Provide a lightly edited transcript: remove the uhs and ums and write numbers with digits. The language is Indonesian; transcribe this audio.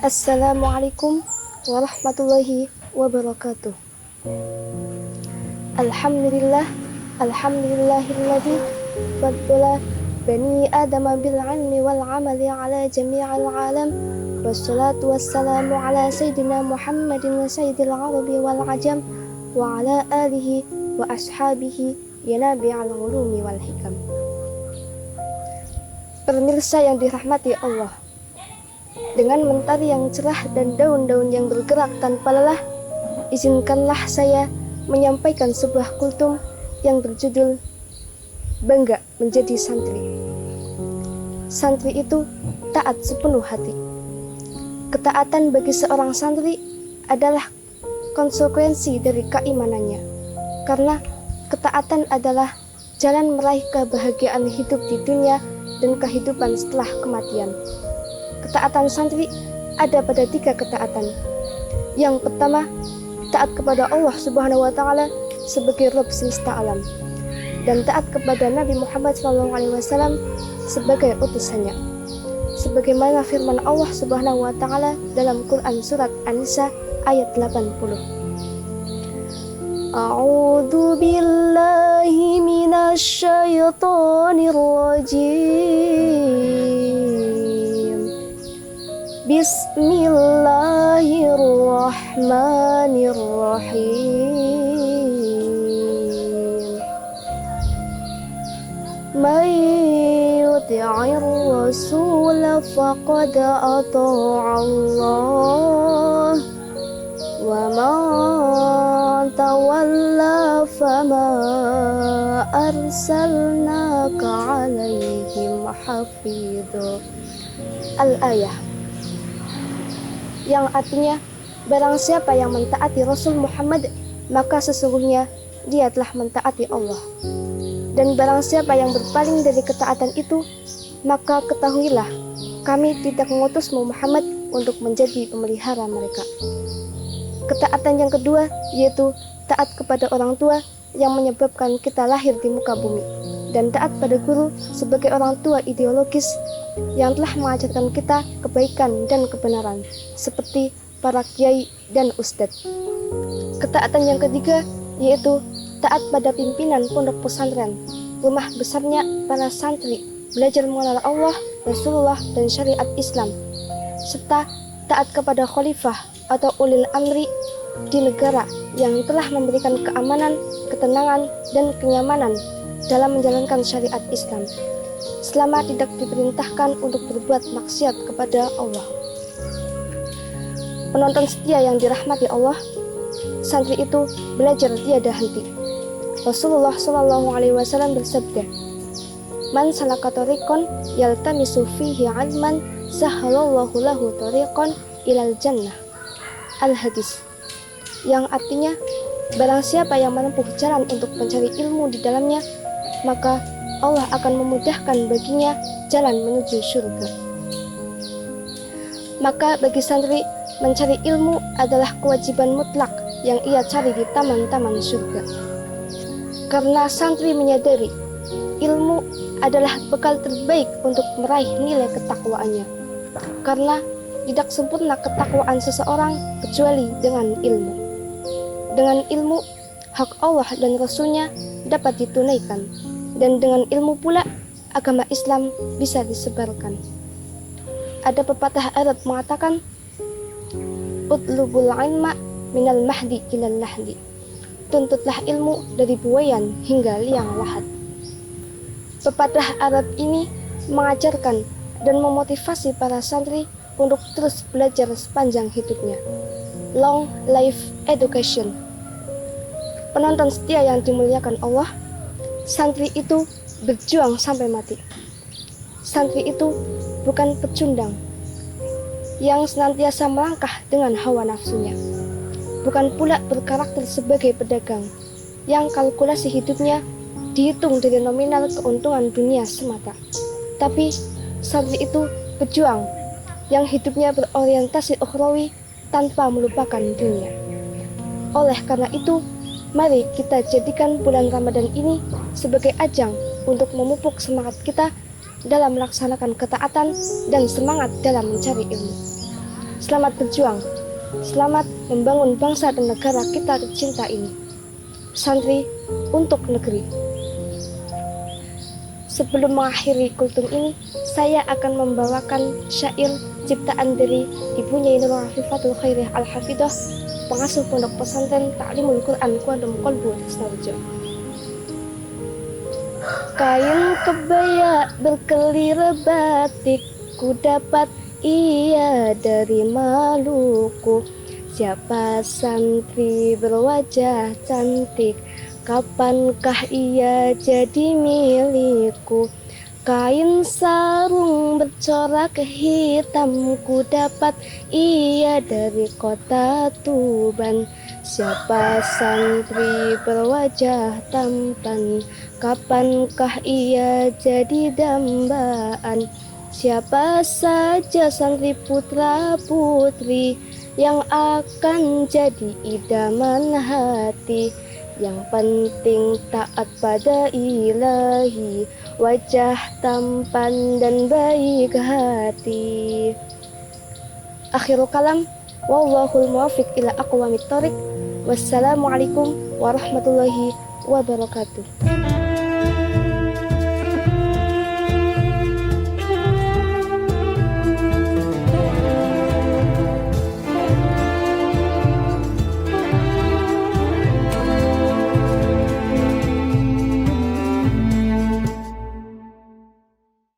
Assalamualaikum warahmatullahi wabarakatuh. Alhamdulillah, alhamdulillahilladzi faddala bani adama bil ilmi wal amali ala jami'il alam. Wassalatu wassalamu ala sayyidina Muhammadin sayyidil arabi wal ajam wa ala alihi wa ashabihi ya nabi'al ulumi wal hikam. Pemirsa yang dirahmati Allah, dengan mentari yang cerah dan daun-daun yang bergerak tanpa lelah, izinkanlah saya menyampaikan sebuah kultum yang berjudul Bangga Menjadi Santri. Santri itu taat sepenuh hati. Ketaatan bagi seorang santri adalah konsekuensi dari keimanannya, karena ketaatan adalah jalan meraih kebahagiaan hidup di dunia dan kehidupan setelah kematian. Ketaatan santri ada pada 3 ketaatan. Yang pertama, taat kepada Allah Subhanahu wa taala sebagai Rabb semesta alam, dan taat kepada Nabi Muhammad SAW sebagai utusannya. Sebagaimana firman Allah Subhanahu wa taala dalam Quran surat An-Nisa ayat 80. A'udzu billahi minasy syaithanir rajim. Bismillahirrahmanirrahim. Man yuti'ir rasul faqad ata'a Allah wa man tawalla fama arsalnaka 'alaihim hafidha. Al-ayah, yang artinya barang siapa yang mentaati Rasul Muhammad, maka sesungguhnya dia telah mentaati Allah. Dan barang siapa yang berpaling dari ketaatan itu, maka ketahuilah kami tidak mengutusmu Muhammad untuk menjadi pemelihara mereka. Ketaatan yang kedua yaitu taat kepada orang tua yang menyebabkan kita lahir di muka bumi, dan taat pada guru sebagai orang tua ideologis yang telah mengajarkan kita kebaikan dan kebenaran, seperti para kiai dan ustadz. Ketaatan yang ketiga yaitu taat pada pimpinan pondok pesantren, rumah besarnya para santri, belajar mengenal Allah, Rasulullah, dan syariat Islam, serta taat kepada khalifah atau ulil amri di negara yang telah memberikan keamanan, ketenangan, dan kenyamanan dalam menjalankan syariat Islam, selama tidak diperintahkan untuk berbuat maksiat kepada Allah. Penonton setia yang dirahmati Allah, santri itu belajar tiada henti. Rasulullah SAW bersabda, "Man salaka tariqan yaltamisu fihi 'ilman, sahhalallahu lahu tariqan ilal jannah." Al-Hadis, yang artinya barang siapa yang menempuh jalan untuk mencari ilmu di dalamnya, maka Allah akan memudahkan baginya jalan menuju surga. Maka bagi santri, mencari ilmu adalah kewajiban mutlak yang ia cari di taman-taman surga. Karena santri menyadari ilmu adalah bekal terbaik untuk meraih nilai ketakwaannya. Karena tidak sempurna ketakwaan seseorang kecuali dengan ilmu. Dengan ilmu, hak Allah dan Rasul-Nya dapat ditunaikan, dan dengan ilmu pula agama Islam bisa disebarkan. Ada pepatah Arab mengatakan, "Utlubul ilma minal mahdi ilal lahdi." Tuntutlah ilmu dari buayan hingga liang lahat. Pepatah Arab ini mengajarkan dan memotivasi para santri untuk terus belajar sepanjang hidupnya. Long life education. Penonton setia yang dimuliakan Allah, santri itu berjuang sampai mati. Santri itu bukan pecundang yang senantiasa melangkah dengan hawa nafsunya, bukan pula berkarakter sebagai pedagang yang kalkulasi hidupnya dihitung dari nominal keuntungan dunia semata. Tapi santri itu pejuang yang hidupnya berorientasi ukhrawi tanpa melupakan dunia. Oleh karena itu, mari kita jadikan bulan Ramadan ini sebagai ajang untuk memupuk semangat kita dalam melaksanakan ketaatan dan semangat dalam mencari ilmu. Selamat berjuang, selamat membangun bangsa dan negara kita tercinta ini. Santri untuk negeri. Sebelum mengakhiri kultum ini, saya akan membawakan syair ciptaan dari Ibu Nyai Nurul Afifatul Khairiyah Al-Hafidah, pengasuh pondok pesantren Ta'limul Quran Kuadam Kolbu Tisnarjo. Kain kebaya berkelira batik ku dapat ia dari Maluku. Siapa santri berwajah cantik, kapankah ia jadi milikku? Kain sarung bercorak hitam ku dapat ia dari kota Tuban. Siapa santri berwajah tampan, kapankah ia jadi dambaan? Siapa saja santri putra putri yang akan jadi idaman hati. Yang penting taat pada ilahi, wajah tampan dan baik hati. Akhirul kalam, wallahul muwaffiq ila aqwamit thoriq. Wassalamualaikum warahmatullahi wabarakatuh.